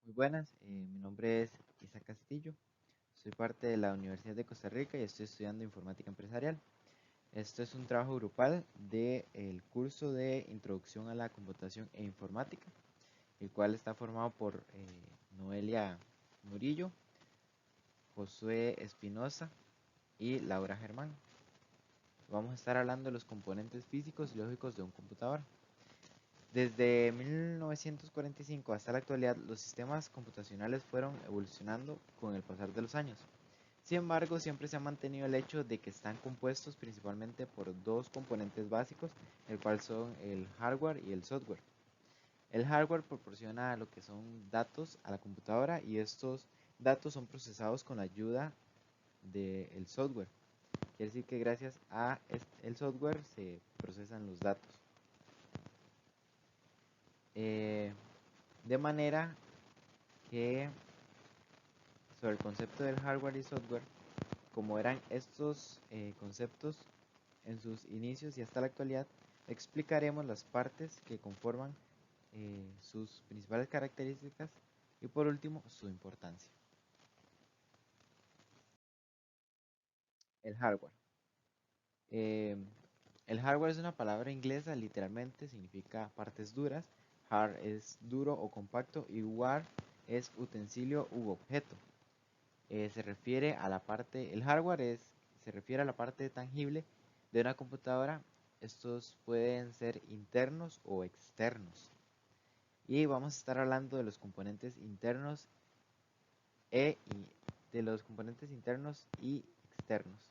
Muy buenas, mi nombre es Isa Castillo, soy parte de la Universidad de Costa Rica y estoy estudiando informática empresarial. Esto es un trabajo grupal del curso de Introducción a la Computación e Informática, el cual está formado por Noelia Murillo, Josué Espinosa y Laura Germán. Vamos a estar hablando de los componentes físicos y lógicos de un computador. Desde 1945 hasta la actualidad, los sistemas computacionales fueron evolucionando con el pasar de los años. Sin embargo, siempre se ha mantenido el hecho de que están compuestos principalmente por dos componentes básicos, el cual son el hardware y el software. El hardware proporciona lo que son datos a la computadora y estos datos son procesados con la ayuda del software. Quiere decir que gracias a el software se procesan los datos. Eh, de manera que sobre el concepto del hardware y software, como eran estos conceptos en sus inicios y hasta la actualidad, explicaremos las partes que conforman sus principales características y por último su importancia. El hardware. Eh, el hardware es una palabra inglesa, literalmente significa partes duras. Hard es duro o compacto y ware es utensilio u objeto. Se refiere a la parte, el hardware se refiere a la parte tangible de una computadora. Estos pueden ser internos o externos. Y vamos a estar hablando de los componentes internos y de los componentes internos y externos.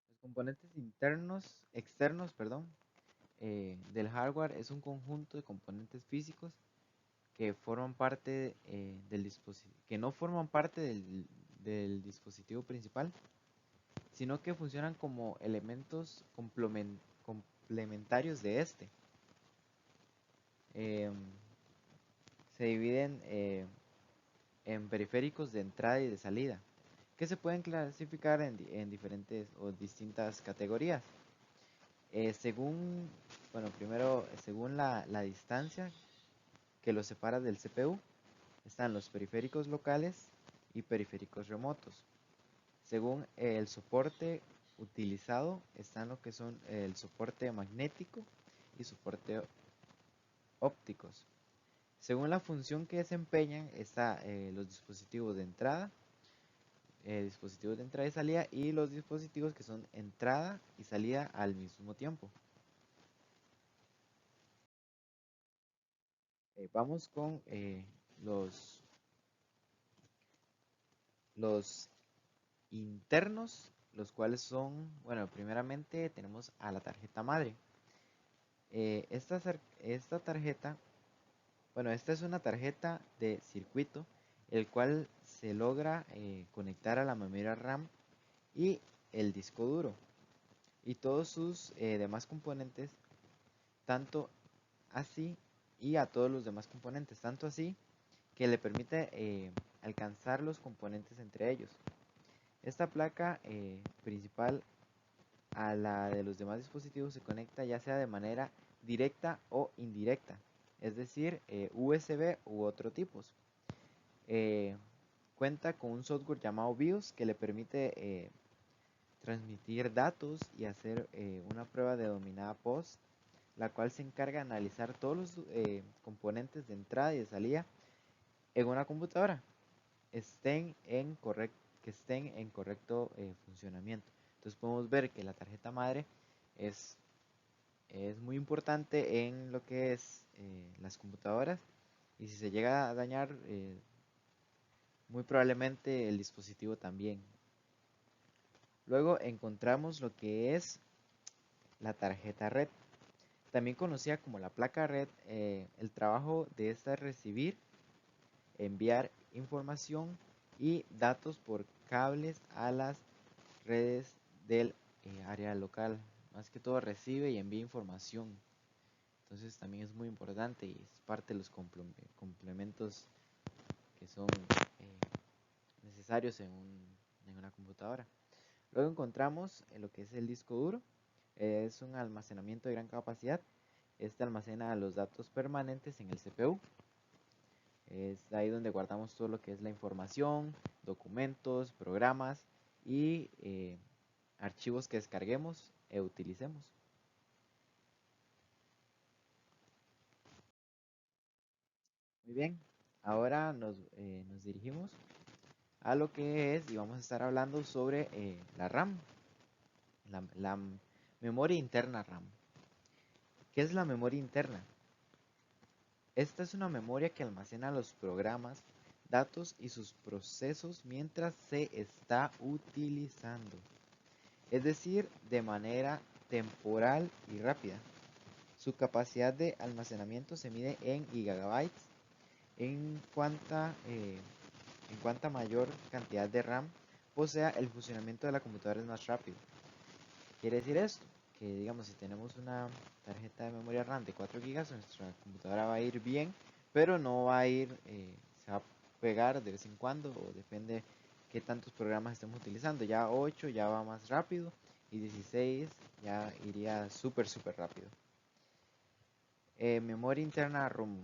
Los componentes externos, perdón, del hardware es un conjunto de componentes físicos que forman parte del dispositivo, que no forman parte del dispositivo principal, sino que funcionan como elementos complementarios de este. Eh, Se dividen en periféricos de entrada y de salida, que se pueden clasificar en diferentes o distintas categorías. Según, bueno, primero, según la distancia que los separa del CPU, están los periféricos locales y periféricos remotos. Según el soporte utilizado, están lo que son el soporte magnético y soporte ópticos. Según la función que desempeñan, está los dispositivos de entrada y salida y los dispositivos que son entrada y salida al mismo tiempo. Vamos con los internos, los cuales son, bueno, primeramente tenemos a la tarjeta madre. Esta tarjeta, bueno, esta es una tarjeta de circuito, el cual se logra conectar a la memoria RAM y el disco duro y todos sus demás componentes, tanto así y a todos los demás componentes, tanto así que le permite alcanzar los componentes entre ellos. Esta placa principal a la de los demás dispositivos se conecta ya sea de manera directa o indirecta, es decir, USB u otro tipos. Eh, Cuenta con un software llamado BIOS que le permite transmitir datos y hacer una prueba denominada POST, la cual se encarga de analizar todos los componentes de entrada y de salida en una computadora que estén en correcto funcionamiento. Entonces podemos ver que la tarjeta madre es, es muy importante en lo que es las computadoras y si se llega a dañar, muy probablemente el dispositivo también. Luego encontramos lo que es la tarjeta red, también conocida como la placa red. El trabajo de esta es recibir, enviar información y datos por cables a las redes del área local. Más que todo recibe y envía información. Entonces también es muy importante y es parte de los complementos que son necesarios en una computadora. Luego encontramos lo que es el disco duro. Es un almacenamiento de gran capacidad. Este almacena los datos permanentes en el CPU. Es ahí donde guardamos todo lo que es la información, documentos, programas y archivos que descarguemos e utilicemos. Muy bien, ahora nos dirigimos a lo que es y vamos a estar hablando sobre la RAM, la memoria interna RAM. ¿Qué es la memoria interna? Esta es una memoria que almacena los programas, datos y sus procesos mientras se está utilizando, es decir, de manera temporal y rápida. Su capacidad de almacenamiento se mide en gigabytes. En cuanta mayor cantidad de RAM posea, el funcionamiento de la computadora es más rápido. Quiere decir esto, que digamos si tenemos una tarjeta de memoria RAM de 4 GB, nuestra computadora va a ir bien, pero no va a ir, se va a pegar de vez en cuando, o depende qué tantos programas estemos utilizando. Ya 8 ya va más rápido y 16 ya iría súper rápido. Memoria interna ROM.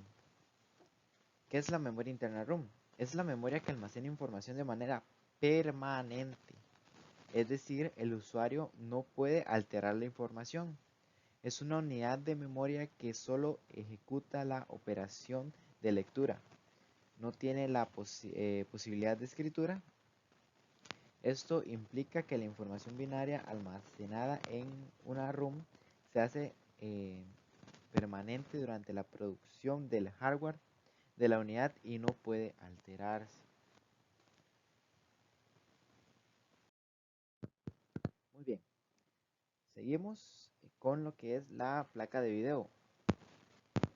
¿Qué es la memoria interna ROM? Es la memoria que almacena información de manera permanente. Es decir, el usuario no puede alterar la información. Es una unidad de memoria que solo ejecuta la operación de lectura. No tiene la posibilidad de escritura. Esto implica que la información binaria almacenada en una ROM se hace permanente durante la producción del hardware de la unidad y no puede alterarse. Muy bien, seguimos con lo que es la placa de video,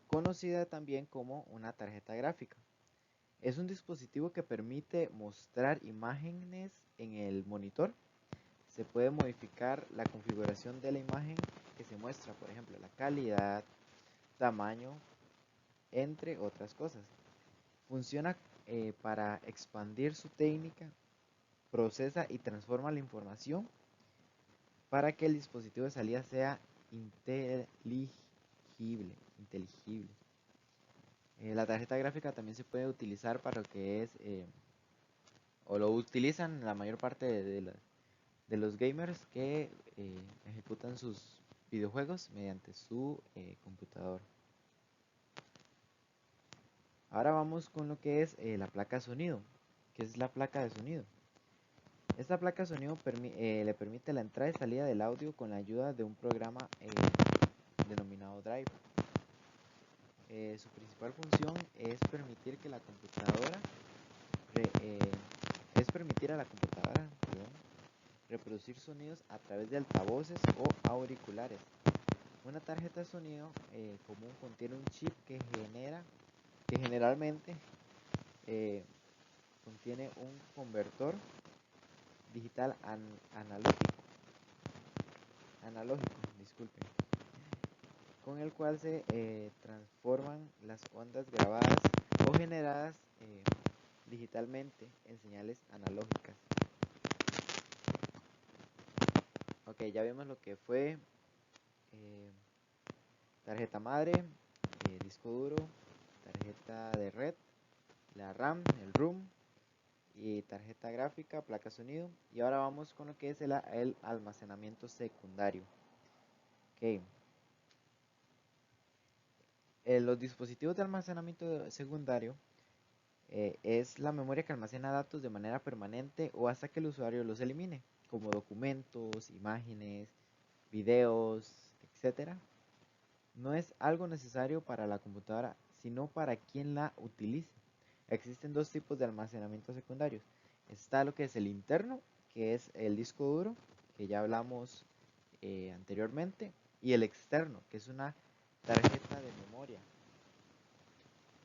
conocida también como una tarjeta gráfica. Es un dispositivo que permite mostrar imágenes en el monitor. Se puede modificar la configuración de la imagen que se muestra, por ejemplo, la calidad, tamaño, entre otras cosas. Funciona para expandir su técnica, procesa y transforma la información para que el dispositivo de salida sea inteligible. La tarjeta gráfica también se puede utilizar para lo que es, o lo utilizan la mayor parte de los gamers que ejecutan sus videojuegos mediante su computador. Ahora vamos con lo que es la placa de sonido. ¿Qué es la placa de sonido? Esta placa de sonido le permite la entrada y salida del audio con la ayuda de un programa denominado Drive. Su principal función es permitir que la computadora reproducir sonidos a través de altavoces o auriculares. Una tarjeta de sonido común contiene un chip que generalmente contiene un convertor digital analógico, disculpen, con el cual se transforman las ondas grabadas o generadas digitalmente en señales analógicas. Ok, ya vimos lo que fue tarjeta madre, disco duro, tarjeta de red, la RAM, el ROM y tarjeta gráfica, placa de sonido. Y ahora vamos con lo que es el almacenamiento secundario. Okay. Los dispositivos de almacenamiento secundario es la memoria que almacena datos de manera permanente o hasta que el usuario los elimine, como documentos, imágenes, videos, etc. No es algo necesario para la computadora, sino para quien la utilice. Existen dos tipos de almacenamiento secundarios. Está lo que es el interno, que es el disco duro, que ya hablamos anteriormente, y el externo, que es una tarjeta de memoria,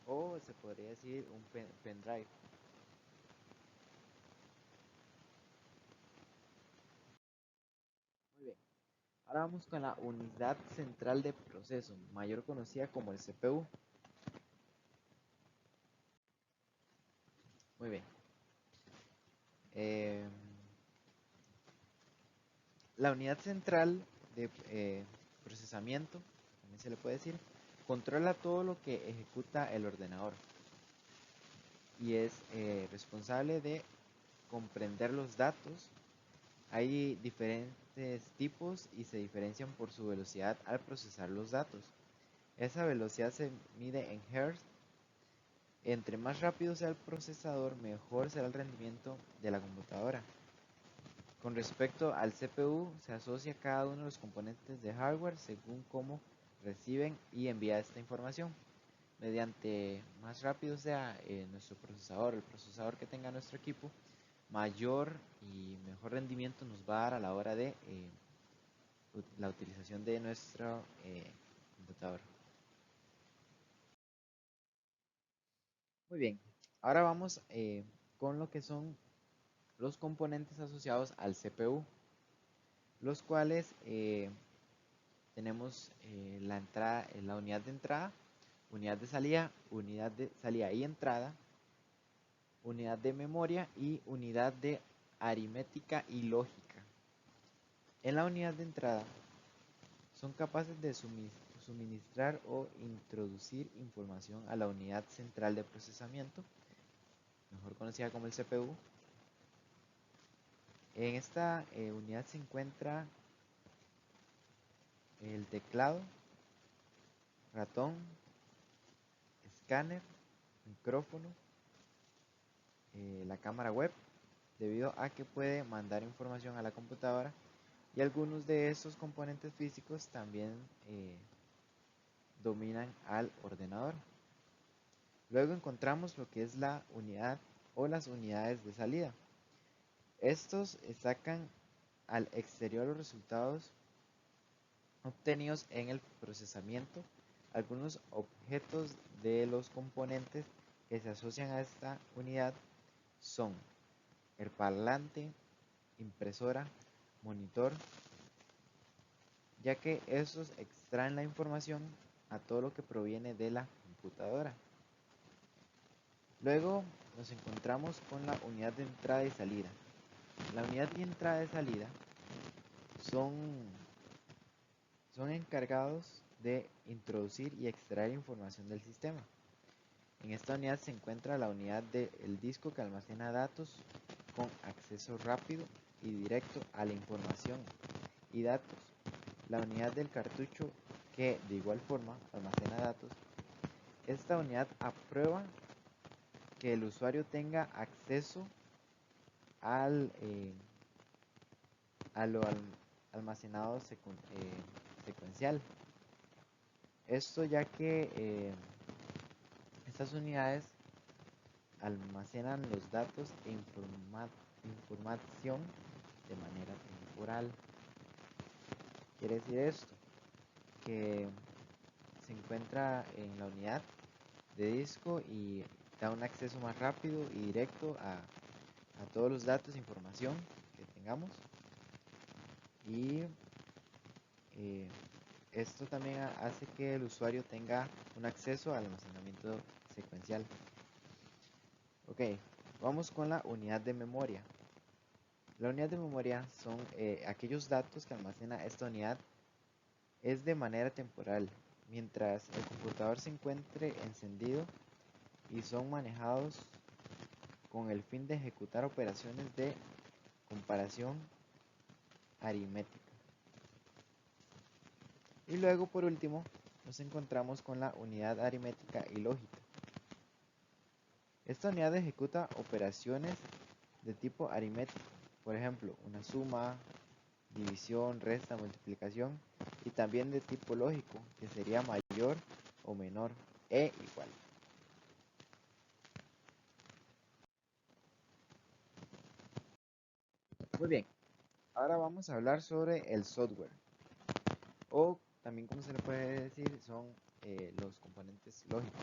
o se podría decir un pendrive. Muy bien. Ahora vamos con la unidad central de proceso, mayor conocida como el CPU. Muy bien. Eh, la unidad central de procesamiento, también se le puede decir, controla todo lo que ejecuta el ordenador y es responsable de comprender los datos. Hay diferentes tipos y se diferencian por su velocidad al procesar los datos. Esa velocidad se mide en Hz. Entre más rápido sea el procesador, mejor será el rendimiento de la computadora. Con respecto al CPU, se asocia cada uno de los componentes de hardware según cómo reciben y envía esta información. Mediante más rápido sea nuestro procesador, el procesador que tenga nuestro equipo, mayor y mejor rendimiento nos va a dar a la hora de la utilización de nuestro computador. Muy bien, ahora vamos con lo que son los componentes asociados al CPU, los cuales tenemos la entrada, la unidad de entrada, unidad de salida y entrada, unidad de memoria y unidad de aritmética y lógica. En la unidad de entrada son capaces de suministrar o introducir información a la unidad central de procesamiento, mejor conocida como el CPU. En esta unidad se encuentra el teclado, ratón, escáner, micrófono, la cámara web, debido a que puede mandar información a la computadora, y algunos de estos componentes físicos también dominan al ordenador. Luego encontramos lo que es la unidad o las unidades de salida. Estos sacan al exterior los resultados obtenidos en el procesamiento. Algunos objetos de los componentes que se asocian a esta unidad son el parlante, impresora, monitor, ya que estos extraen la información a todo lo que proviene de la computadora. Luego nos encontramos con la unidad de entrada y salida. La unidad de entrada y salida son encargados de introducir y extraer información del sistema. En esta unidad se encuentra la unidad del disco que almacena datos con acceso rápido y directo a la información y datos. La unidad del cartucho que de igual forma almacena datos. Esta unidad aprueba que el usuario tenga acceso a lo almacenado secuencial. Esto ya que estas unidades almacenan los datos e información de manera temporal. Quiere decir esto, que se encuentra en la unidad de disco y da un acceso más rápido y directo a todos los datos e información que tengamos. Y esto también hace que el usuario tenga un acceso al almacenamiento secuencial. Ok, vamos con la unidad de memoria. La unidad de memoria son aquellos datos que almacena esta unidad es de manera temporal, mientras el computador se encuentre encendido, y son manejados con el fin de ejecutar operaciones de comparación aritmética. Y luego, por último, nos encontramos con la unidad aritmética y lógica. Esta unidad ejecuta operaciones de tipo aritmético, por ejemplo, una suma, división, resta, multiplicación, y también de tipo lógico, que sería mayor o menor e igual. Muy bien, ahora vamos a hablar sobre el software, o también como se le puede decir son los componentes lógicos.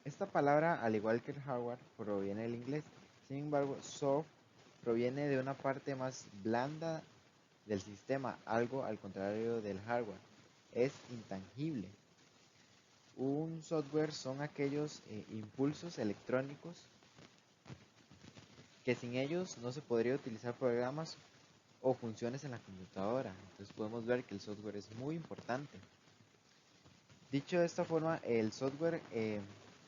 Esta palabra, al igual que el hardware, proviene del inglés. Sin embargo, soft proviene de una parte más blanda del sistema, algo al contrario del hardware. Es intangible. Un software son aquellos impulsos electrónicos que sin ellos no se podría utilizar programas o funciones en la computadora. Entonces podemos ver que el software es muy importante. Dicho de esta forma, el software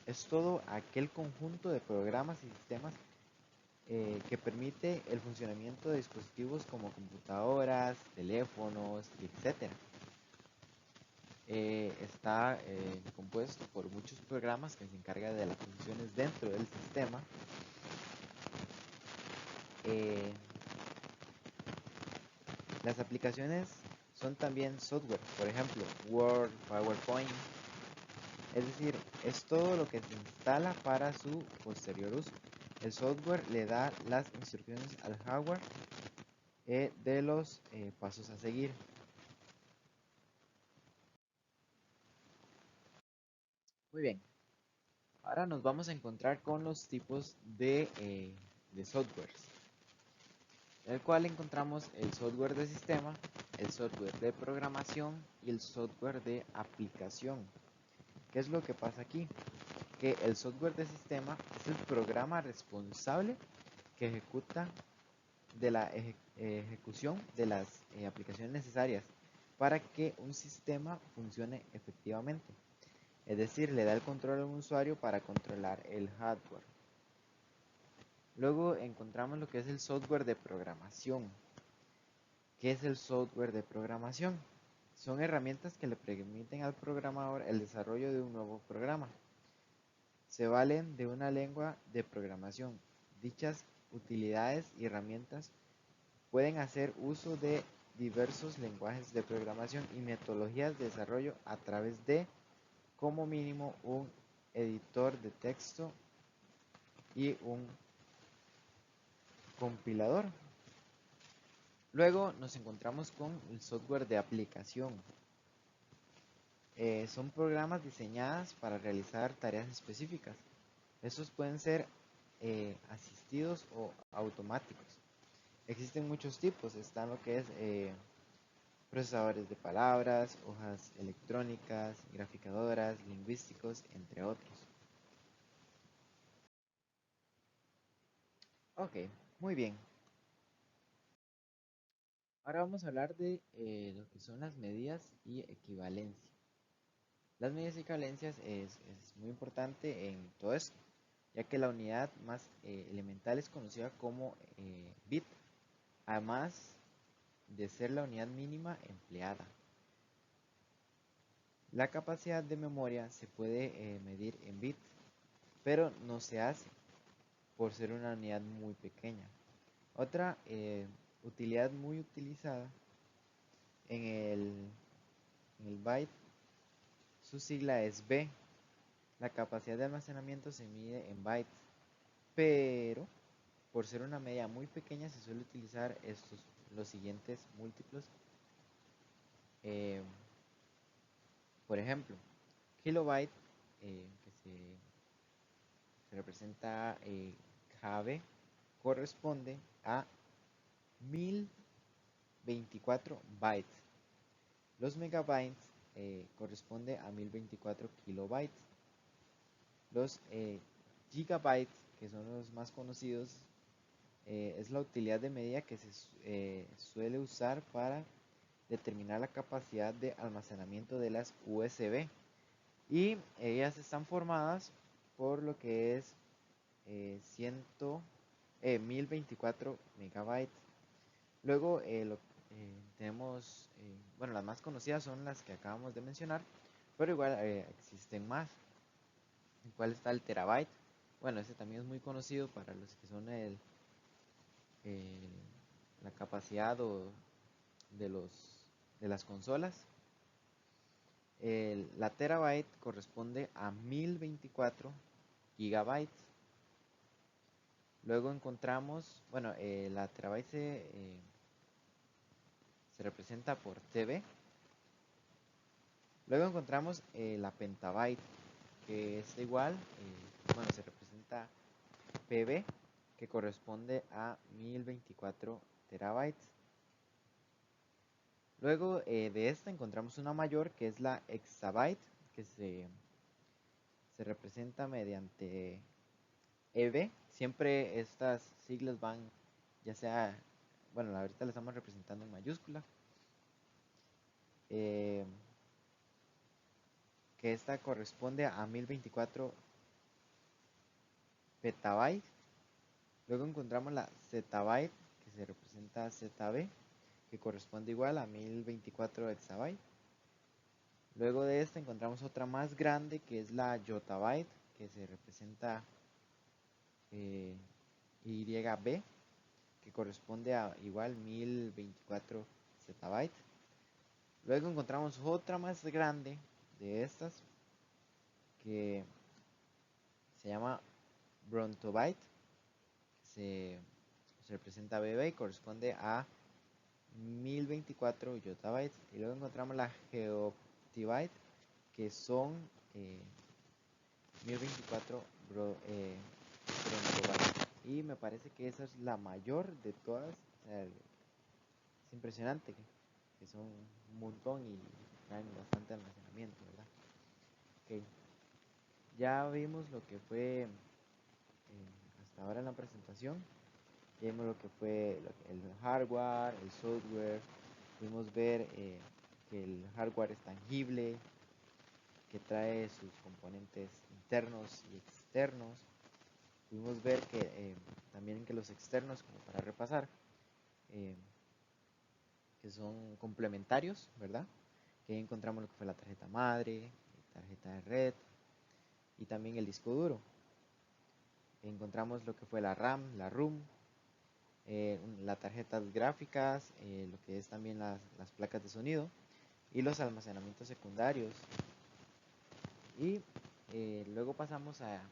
es todo aquel conjunto de programas y sistemas que permite el funcionamiento de dispositivos como computadoras, teléfonos, etcétera. Está compuesto por muchos programas que se encargan de las funciones dentro del sistema. Eh, las aplicaciones son también software, por ejemplo, Word, PowerPoint. Es decir, es todo lo que se instala para su posterior uso. El software le da las instrucciones al hardware de los pasos a seguir. Muy bien, ahora nos vamos a encontrar con los tipos de softwares, en el cual encontramos el software de sistema, el software de programación y el software de aplicación. ¿Qué es lo que pasa aquí? Que el software de sistema es el programa responsable que ejecuta de la ejecución de las aplicaciones necesarias para que un sistema funcione efectivamente. Es decir, le da el control a un usuario para controlar el hardware. Luego encontramos lo que es el software de programación. ¿Qué es el software de programación? Son herramientas que le permiten al programador el desarrollo de un nuevo programa. Se valen de una lengua de programación. Dichas utilidades y herramientas pueden hacer uso de diversos lenguajes de programación y metodologías de desarrollo a través de, como mínimo, un editor de texto y un compilador. Luego nos encontramos con el software de aplicación. Son programas diseñados para realizar tareas específicas. Estos pueden ser asistidos o automáticos. Existen muchos tipos. Están lo que es procesadores de palabras, hojas electrónicas, graficadoras, lingüísticos, entre otros. Ok, muy bien. Ahora vamos a hablar de lo que son las medidas y equivalencia. Las medidas y equivalencias es muy importante en todo esto, ya que la unidad más elemental es conocida como bit, además de ser la unidad mínima empleada. La capacidad de memoria se puede medir en bits, pero no se hace por ser una unidad muy pequeña. Otra utilidad muy utilizada en el byte, su sigla es B. La capacidad de almacenamiento se mide en bytes, pero por ser una medida muy pequeña se suele utilizar los siguientes múltiplos. Eh, por ejemplo, kilobyte, que se representa KB, corresponde a 1024 bytes. Los megabytes corresponde a 1024 kilobytes. Los gigabytes, que son los más conocidos, es la utilidad de medida que se suele usar para determinar la capacidad de almacenamiento de las USB. Y ellas están formadas por lo que es 1024 megabytes. Luego tenemos, bueno, las más conocidas son las que acabamos de mencionar, pero igual existen más. ¿En cuál está el terabyte? Bueno, ese también es muy conocido para los que son el- la capacidad de, los, de las consolas. La terabyte corresponde a 1024 gigabytes. Luego encontramos, bueno, la terabyte se representa por TB. Luego encontramos la pentabyte, que es igual, bueno, se representa PB, que corresponde a 1024 terabytes. Luego de esta encontramos una mayor, que es la exabyte, que se representa mediante EB. Siempre estas siglas van ya sea bueno, ahorita la estamos representando en mayúscula, eh, que esta corresponde a 1024 petabytes. Luego encontramos la zettabyte, que se representa ZB, que corresponde igual a 1024 exabytes. Luego de esta encontramos otra más grande, que es la yottabyte, que se representa YB, que corresponde a igual 1024 zettabytes. Luego encontramos otra más grande de estas, que se llama brontobyte, que se representa BB y corresponde a 1024 yottabytes. Y luego encontramos la geooctbyte, que son 1024 brontobytes. Y me parece que esa es la mayor de todas. O sea, es impresionante que son un montón y traen bastante almacenamiento, ¿verdad? Okay. Ya vimos lo que fue hasta ahora en la presentación. Ya vimos lo que fue el hardware, el software. Pudimos ver que el hardware es tangible, que trae sus componentes internos y externos. Pudimos ver que también que los externos, como para repasar, eh, que son complementarios, ¿verdad? Que ahí encontramos lo que fue la tarjeta madre, tarjeta de red y también el disco duro. Encontramos lo que fue la RAM, la ROM, las tarjetas gráficas, lo que es también las placas de sonido y los almacenamientos secundarios. Y luego pasamos a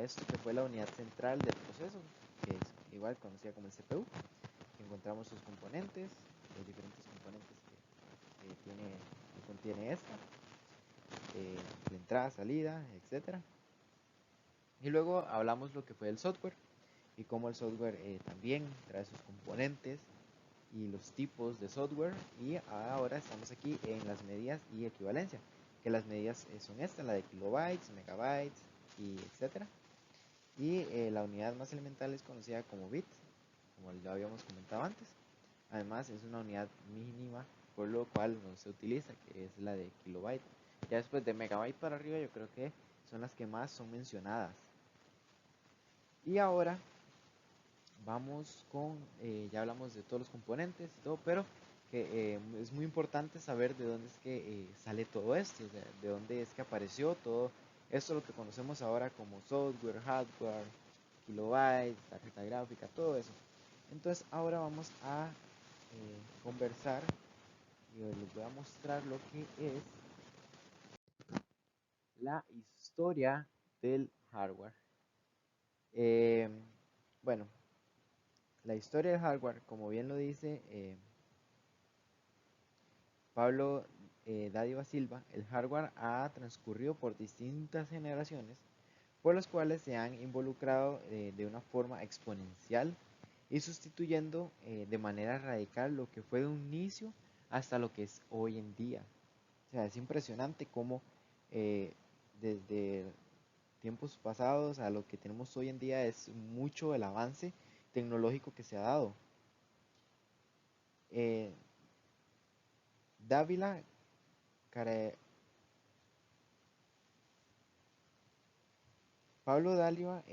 esto que fue la unidad central del proceso, que es igual conocida como el CPU. Encontramos sus componentes, los diferentes componentes que contiene esta, de entrada, salida, etcétera. Y luego hablamos lo que fue el software y cómo el software también trae sus componentes y los tipos de software. Y ahora estamos aquí en las medidas y equivalencia, que las medidas son estas, la de kilobytes, megabytes y etcétera. Y la unidad más elemental es conocida como bit, como ya habíamos comentado antes. Además es una unidad mínima, por lo cual no se utiliza, que es la de kilobyte. Ya después de megabyte para arriba yo creo que son las que más son mencionadas. Y ahora vamos con, ya hablamos de todos los componentes y todo, pero que es muy importante saber de dónde es que sale todo esto, o sea, de dónde es que apareció todo esto, lo que conocemos ahora como software, hardware, kilobytes, tarjeta gráfica, todo eso. Entonces ahora vamos a conversar y les voy a mostrar lo que es la historia del hardware. Eh, bueno, la historia del hardware, como bien lo dice Pablo Dádiva Silva, el hardware ha transcurrido por distintas generaciones, por las cuales se han involucrado de una forma exponencial y sustituyendo de manera radical lo que fue de un inicio hasta lo que es hoy en día. O sea, es impresionante cómo desde tiempos pasados a lo que tenemos hoy en día es mucho el avance tecnológico que se ha dado. Eh, Dávila Pablo Dáliva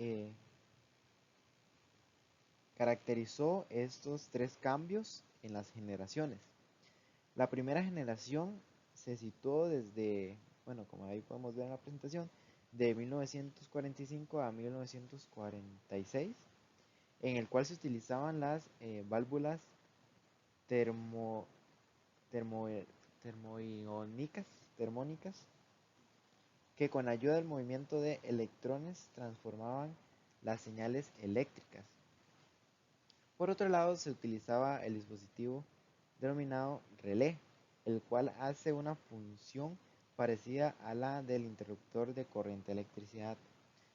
caracterizó estos tres cambios en las generaciones. La primera generación se situó desde, bueno, como ahí podemos ver en la presentación, de 1945 a 1946, en el cual se utilizaban las válvulas termo, termo, termónicas, que con ayuda del movimiento de electrones transformaban las señales eléctricas. Por otro lado, se utilizaba el dispositivo denominado relé, el cual hace una función parecida a la del interruptor de corriente de electricidad.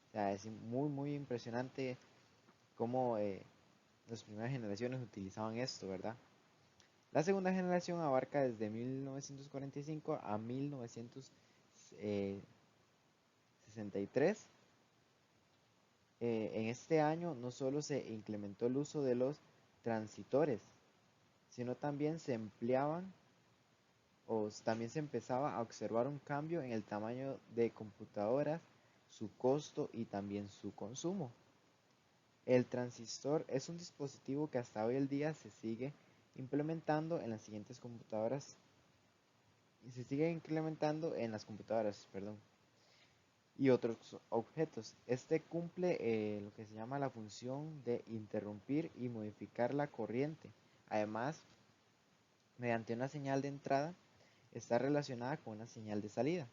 O sea, es muy impresionante cómo las primeras generaciones utilizaban esto, ¿verdad? La segunda generación abarca desde 1945 a 1963. En este año no solo se implementó el uso de los transitores, sino también se empleaban o también se empezaba a observar un cambio en el tamaño de computadoras, su costo y también su consumo. El transistor es un dispositivo que hasta hoy en día se sigue implementando en las siguientes computadoras y se sigue implementando en las computadoras, perdón, y otros objetos. Este cumple lo que se llama la función de interrumpir y modificar la corriente. Además, mediante una señal de entrada, está relacionada con una señal de salida.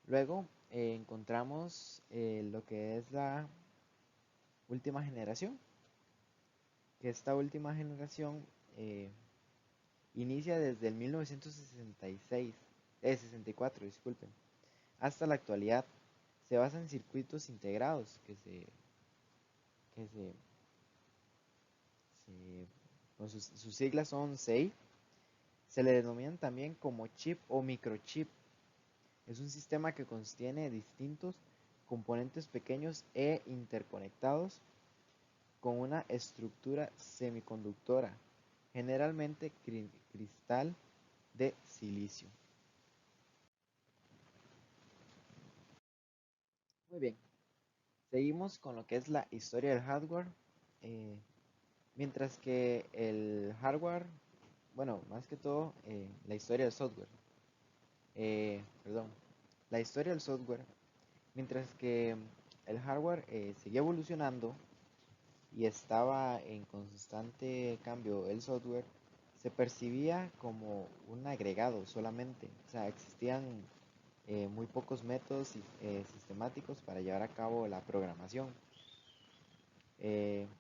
Luego encontramos lo que es la última generación, que esta última generación eh, inicia desde el 64, disculpen, hasta la actualidad. Se basa en circuitos integrados que con sus siglas son SEI. Se le denominan también como chip o microchip. Es un sistema que contiene distintos componentes pequeños e interconectados con una estructura semiconductora, generalmente cristal de silicio. Muy bien, seguimos con lo que es la historia del hardware, eh, mientras que el hardware, bueno, más que todo la historia del software, perdón, la historia del software, mientras que el hardware seguía evolucionando y estaba en constante cambio el software, se percibía como un agregado solamente, o sea, existían muy pocos métodos sistemáticos para llevar a cabo la programación.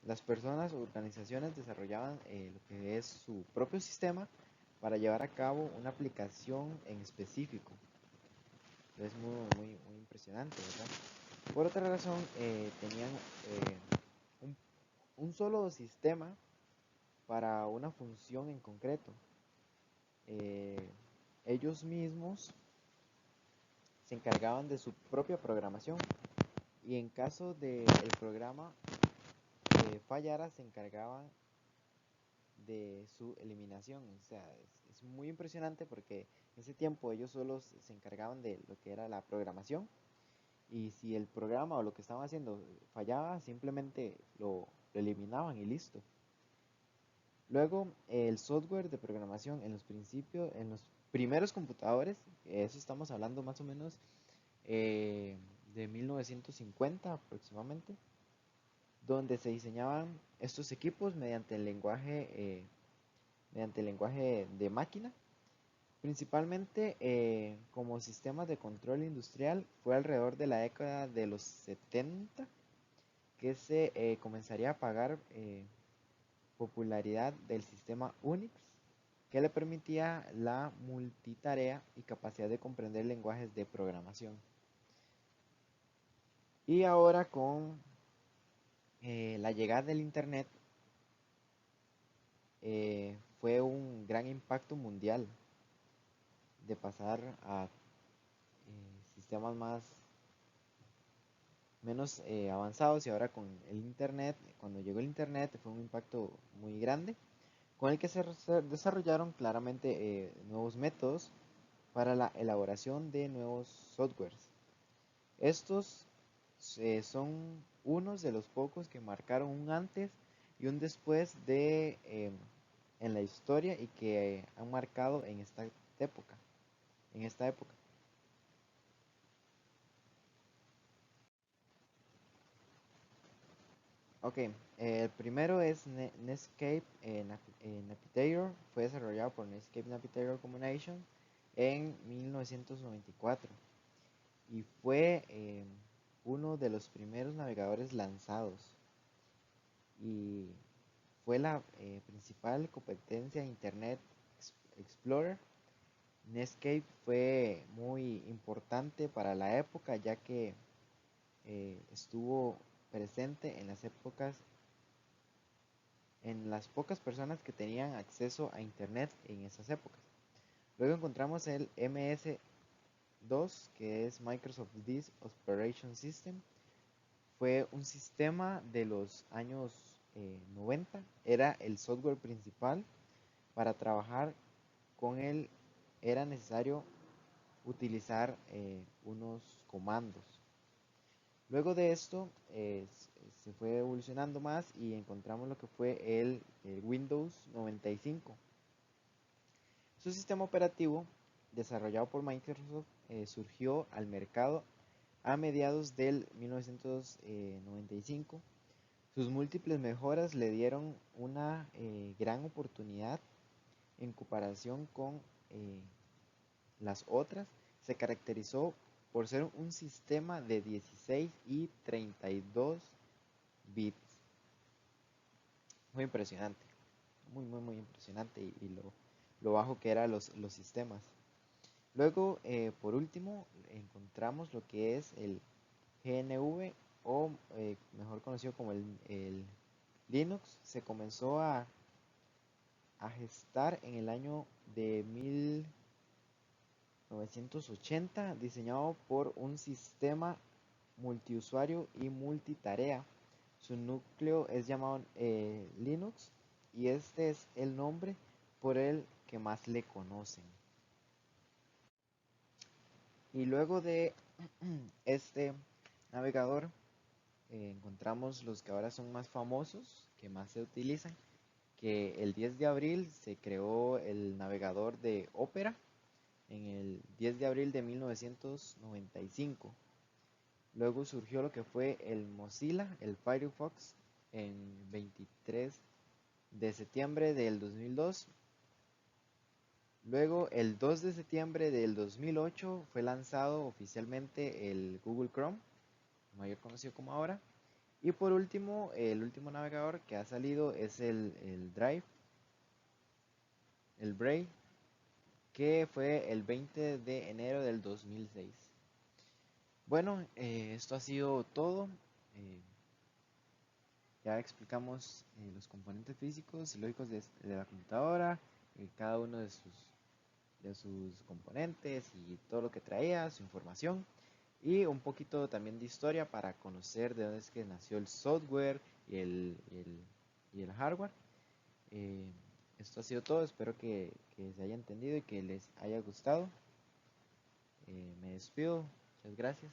Las personas o organizaciones desarrollaban lo que es su propio sistema para llevar a cabo una aplicación en específico. Es muy impresionante, ¿verdad? Por otra razón, tenían un, un solo sistema para una función en concreto. Eh, Ellos mismos se encargaban de su propia programación y en caso de el programa fallara se encargaban de su eliminación. O sea, es muy impresionante porque en ese tiempo ellos solo se encargaban de lo que era la programación y si el programa o lo que estaban haciendo fallaba, simplemente lo eliminaban y listo. Luego, el software de programación en los principios, en los primeros computadores, eso estamos hablando más o menos eh, de 1950 aproximadamente, donde se diseñaban estos equipos mediante el lenguaje de máquina. Principalmente como sistemas de control industrial fue alrededor de la década de los 70 que se comenzaría a pagar popularidad del sistema Unix, que le permitía la multitarea y capacidad de comprender lenguajes de programación. Y ahora con la llegada del Internet fue un gran impacto mundial de pasar a sistemas menos avanzados y ahora con el Internet, cuando llegó el Internet fue un impacto muy grande con el que se desarrollaron claramente nuevos métodos para la elaboración de nuevos softwares. Estos son unos de los pocos que marcaron un antes y un después en la historia y que han marcado en esta época. En esta época. Ok, el primero es Netscape Navigator, fue desarrollado por Netscape Navigator Combination en 1994 y fue uno de los primeros navegadores lanzados y fue la principal competencia de Internet Explorer. Netscape fue muy importante para la época ya que estuvo presente en las pocas personas que tenían acceso a Internet en esas épocas. Luego encontramos el MS2, que es Microsoft Disk Operation System. Fue un sistema de los años 90 era el software principal. Para trabajar con él era necesario utilizar unos comandos. Luego de esto se fue evolucionando más y encontramos lo que fue el Windows 95. Su sistema operativo, desarrollado por Microsoft, surgió al mercado a mediados del 1995. Sus múltiples mejoras le dieron una gran oportunidad en comparación con las otras. Se caracterizó por ser un sistema de 16 y 32 bits. Muy impresionante, muy impresionante y lo bajo que eran los sistemas. Luego, por último, encontramos lo que es el GNV o mejor conocido como el Linux. Se comenzó a gestar en el año de 1980, diseñado por un sistema multiusuario y multitarea. Su núcleo es llamado Linux y este es el nombre por el que más le conocen. Y luego de este navegador encontramos los que ahora son más famosos, que más se utilizan, que el 10 de abril se creó el navegador de Opera en el 10 de abril de 1995. Luego surgió lo que fue el Mozilla, el Firefox, en 23 de septiembre del 2002. Luego, el 2 de septiembre del 2008 fue lanzado oficialmente el Google Chrome, mayor conocido como ahora. Y por último, el último navegador que ha salido es el Drive, el Brave, que fue el 20 de enero del 2006. Bueno, esto ha sido todo. Eh, ya explicamos los componentes físicos y lógicos de la computadora, cada uno de sus componentes y todo lo que traía, su información y un poquito también de historia para conocer de dónde es que nació el software y el hardware. Eh, Esto ha sido todo, espero que se haya entendido y que les haya gustado. Me despido, muchas gracias.